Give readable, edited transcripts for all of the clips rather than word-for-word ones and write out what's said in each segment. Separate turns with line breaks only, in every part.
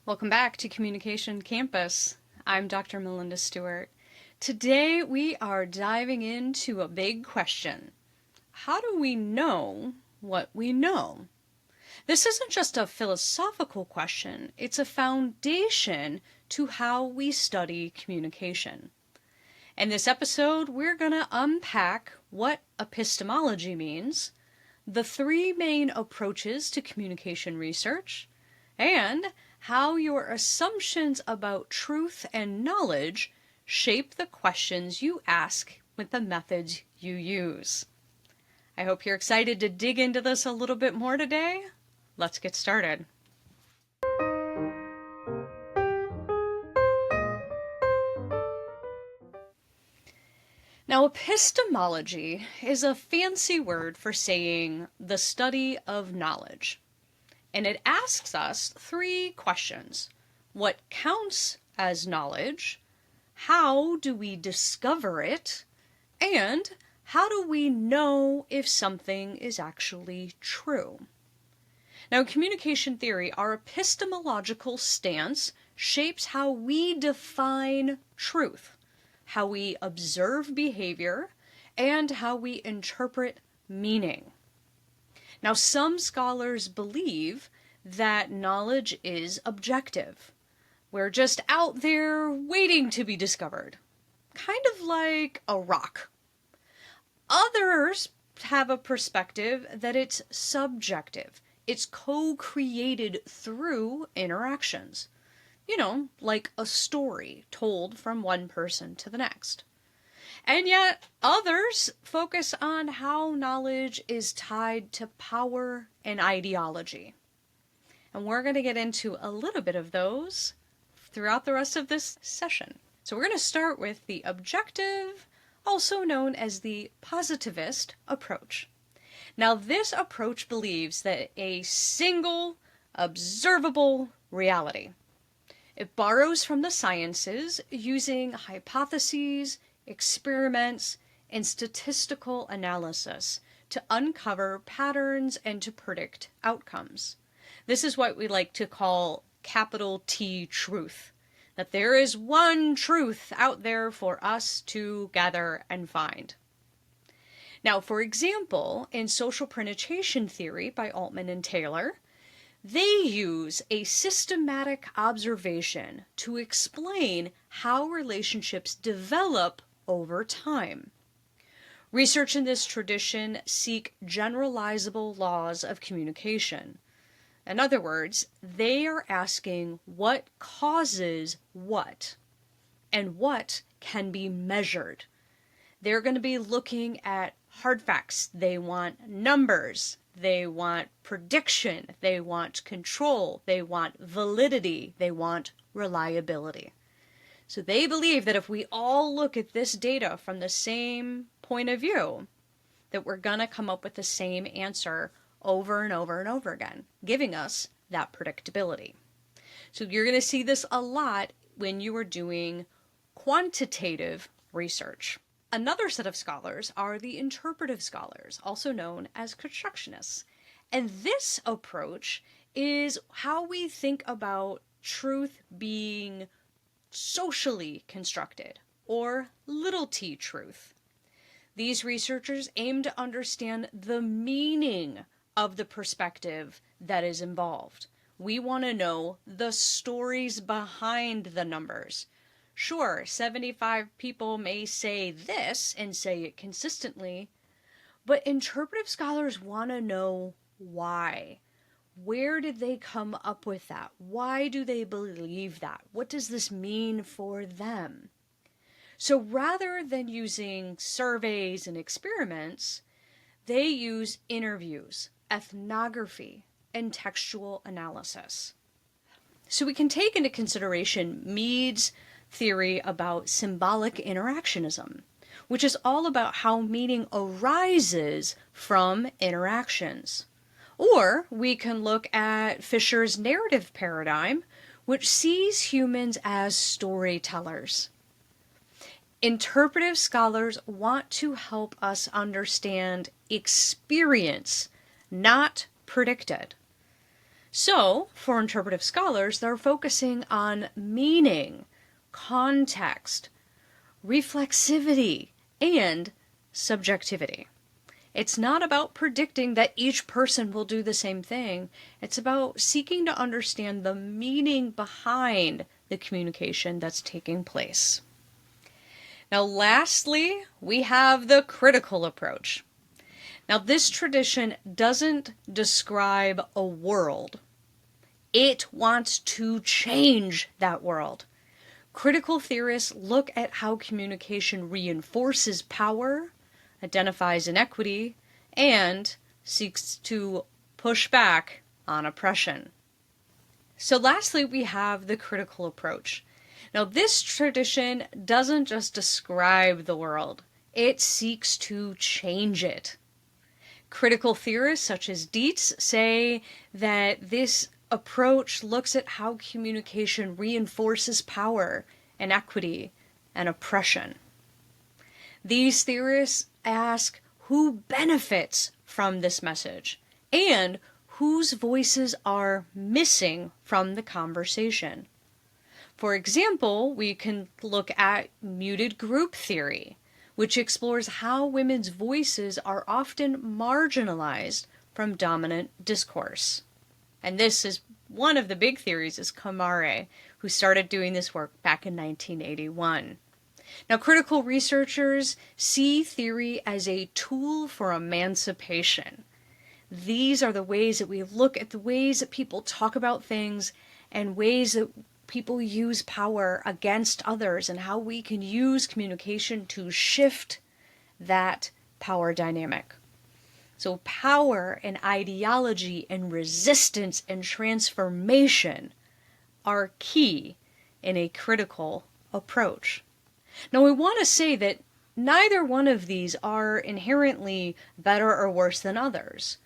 Welcome back to Communication Campus. I'm Dr. Malynnda Stewart. Today we are diving into a big question. How do we know what we know? This isn't just a philosophical question, it's a foundation to how we study communication. In this episode, we're going to unpack what epistemology means, the three main approaches to communication research, and how your assumptions about truth and knowledge shape the questions you ask with the methods you use. I hope you're excited to dig into this a little bit more today. Let's get started. Now, epistemology is a fancy word for saying the study of knowledge. And it asks us three questions. What counts as knowledge? How do we discover it? And how do we know if something is actually true? Now, in communication theory, our epistemological stance shapes how we define truth, how we observe behavior, and how we interpret meaning. Now, some scholars believe that knowledge is objective. We're just out there waiting to be discovered, kind of like a rock. Others have a perspective that it's subjective. It's co-created through interactions. Like a story told from one person to the next. And yet, others focus on how knowledge is tied to power and ideology. And we're going to get into a little bit of those throughout the rest of this session. So we're going to start with the objective, also known as the positivist approach. Now, this approach believes that a single, observable reality. It borrows from the sciences using hypotheses, experiments, and statistical analysis to uncover patterns and to predict outcomes. This is what we like to call capital T truth, that there is one truth out there for us to gather and find. Now, for example, in social penetration theory by Altman and Taylor, they use a systematic observation to explain how relationships develop over time. Research in this tradition seek generalizable laws of communication. In other words, they are asking what causes what, and what can be measured. They're going to be looking at hard facts. They want numbers. They want prediction. They want control. They want validity. They want reliability. So they believe that if we all look at this data from the same point of view, that we're going to come up with the same answer over and over and over again, giving us that predictability. So you're going to see this a lot when you are doing quantitative research. Another set of scholars are the interpretive scholars, also known as constructionists. And this approach is how we think about truth being socially constructed, or little t truth. These researchers aim to understand the meaning of the perspective that is involved. We want to know the stories behind the numbers. Sure, 75 people may say this and say it consistently, but interpretive scholars want to know why. Where did they come up with that? Why do they believe that? What does this mean for them? So rather than using surveys and experiments, they use interviews, ethnography, and textual analysis. So we can take into consideration Mead's theory about symbolic interactionism, which is all about how meaning arises from interactions. Or we can look at Fisher's narrative paradigm, which sees humans as storytellers. Interpretive scholars want to help us understand experience, not predicted. So, for interpretive scholars, they're focusing on meaning, context, reflexivity, and subjectivity. It's not about predicting that each person will do the same thing. It's about seeking to understand the meaning behind the communication that's taking place. Now, lastly, we have the critical approach. Now, this tradition doesn't describe a world. It wants to change that world. Critical theorists look at how communication reinforces power, identifies inequity, and seeks to push back on oppression. So lastly, we have the critical approach. Now, this tradition doesn't just describe the world. It seeks to change it. Critical theorists such as Dietz say that this approach looks at how communication reinforces power, inequity, and oppression. These theorists ask who benefits from this message and whose voices are missing from the conversation. For example, we can look at muted group theory, which explores how women's voices are often marginalized from dominant discourse. And this is one of the big theories is Kamare, who started doing this work back in 1981. Now, critical researchers see theory as a tool for emancipation. These are the ways that we look at the ways that people talk about things and ways that people use power against others and how we can use communication to shift that power dynamic. So power and ideology and resistance and transformation are key in a critical approach. Now, we want to say that neither one of these are inherently better or worse than others.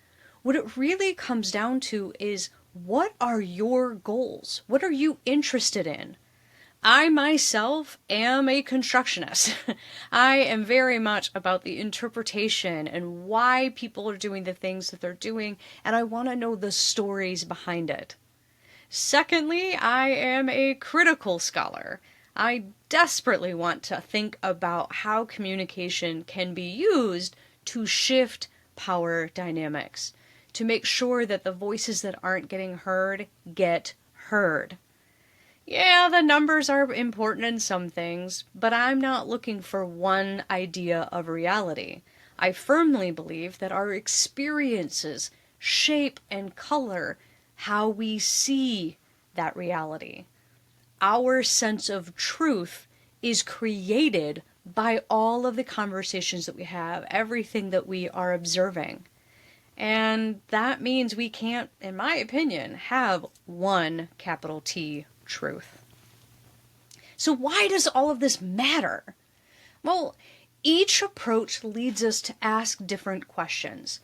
What it really comes down to is, what are your goals? What are you interested in? I myself am a constructionist. I am very much about the interpretation and why people are doing the things that they're doing, and I want to know the stories behind it. Secondly, I am a critical scholar. I desperately want to think about how communication can be used to shift power dynamics, to make sure that the voices that aren't getting heard get heard. Yeah, the numbers are important in some things, but I'm not looking for one idea of reality. I firmly believe that our experiences shape and color how we see that reality. Our sense of truth is created by all of the conversations that we have, everything that we are observing. And that means we can't, in my opinion, have one capital T truth. So why does all of this matter? Well, each approach leads us to ask different questions,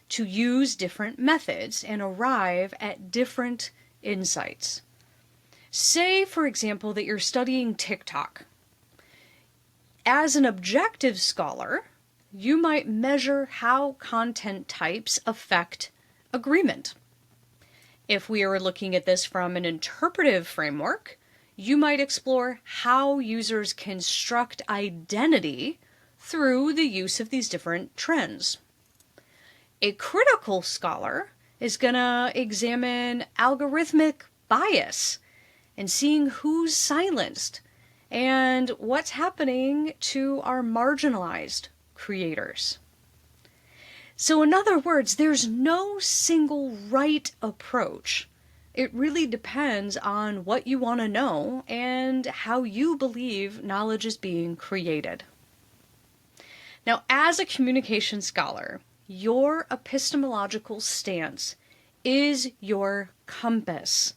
to use different methods, and arrive at different insights. Say, for example, that you're studying TikTok. As an objective scholar, you might measure how content types affect agreement. If we are looking at this from an interpretive framework, you might explore how users construct identity through the use of these different trends. A critical scholar is going to examine algorithmic bias and seeing who's silenced and what's happening to our marginalized creators. So in other words, there's no single right approach. It really depends on what you want to know and how you believe knowledge is being created. Now, as a communication scholar, your epistemological stance is your compass.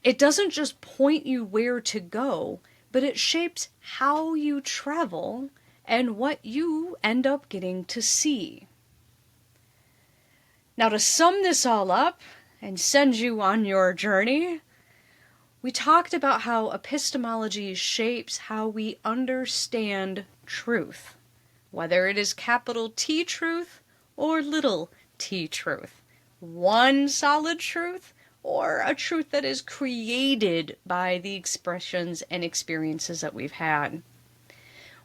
It doesn't just point you where to go, but it shapes how you travel and what you end up getting to see. Now, to sum this all up and send you on your journey, we talked about how epistemology shapes how we understand truth, whether it is capital T truth or little t truth, one solid truth or a truth that is created by the expressions and experiences that we've had.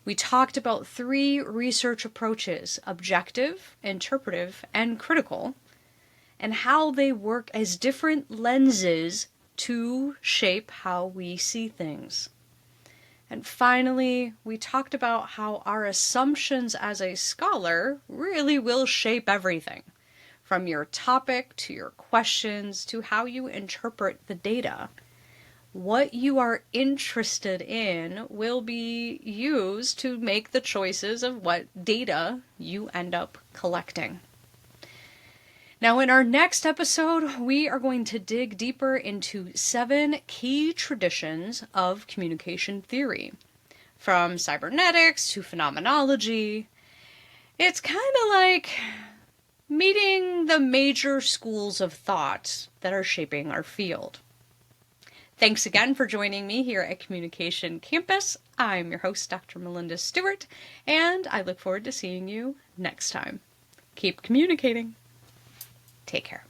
We talked about 3 research approaches: objective, interpretive, and critical, and how they work as different lenses to shape how we see things. And finally, we talked about how our assumptions as a scholar really will shape everything, from your topic to your questions to how you interpret the data. What you are interested in will be used to make the choices of what data you end up collecting. Now, in our next episode, we are going to dig deeper into 7 key traditions of communication theory. From cybernetics to phenomenology, it's kind of like meeting the major schools of thought that are shaping our field. Thanks again for joining me here at Communication Campus. I'm your host, Dr. Malynnda Stewart, and I look forward to seeing you next time. Keep communicating. Take care.